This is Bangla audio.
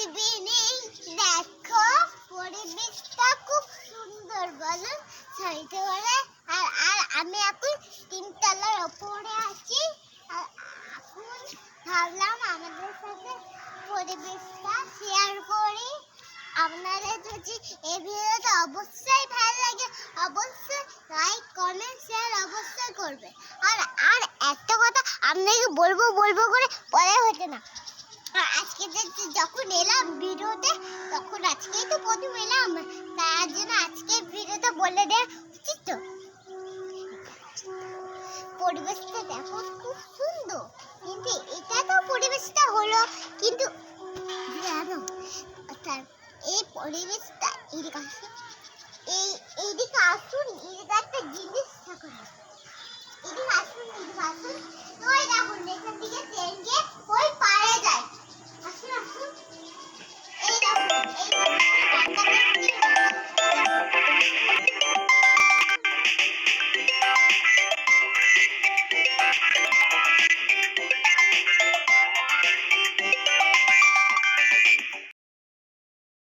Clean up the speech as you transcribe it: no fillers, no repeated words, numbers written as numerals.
ইভিনিং দেখো পরিবেশটা খুব সুন্দর বলো সাইডে ওরা আর আর আমি এখন তিনতলার উপরে আছি আর এখন ভাবলাম আমাদের সাথে পরিবেশটা শেয়ার করি আপনাদের যদি এই ভিডিওটা অবশ্যই ভালো লাগে অবশ্যই লাইক কমেন্ট শেয়ার অবশ্যই করবে আর আর একটা কথা আপনাকে বলবো করে পরে হচ্ছে না আজকে যখন এলাম ভিডিওতে তখন আজকেই তো প্রথম এলাম তার জন্য আজকে ভিডিওটা বলে দেওয়া উচিত তো পরিবেশটা দেখো খুব সুন্দর কিন্তু এটা তো পরিবেশটা হলো কিন্তু জানো এই পরিবেশটা এইদিকে আসুন এইদিকে আসুন এইদিকে একটা জিনিস থাকে এদিকে আসুন তো এই দেখুন এখান থেকে ট্রেন গিয়ে ওই পাড়ে যায় আসুন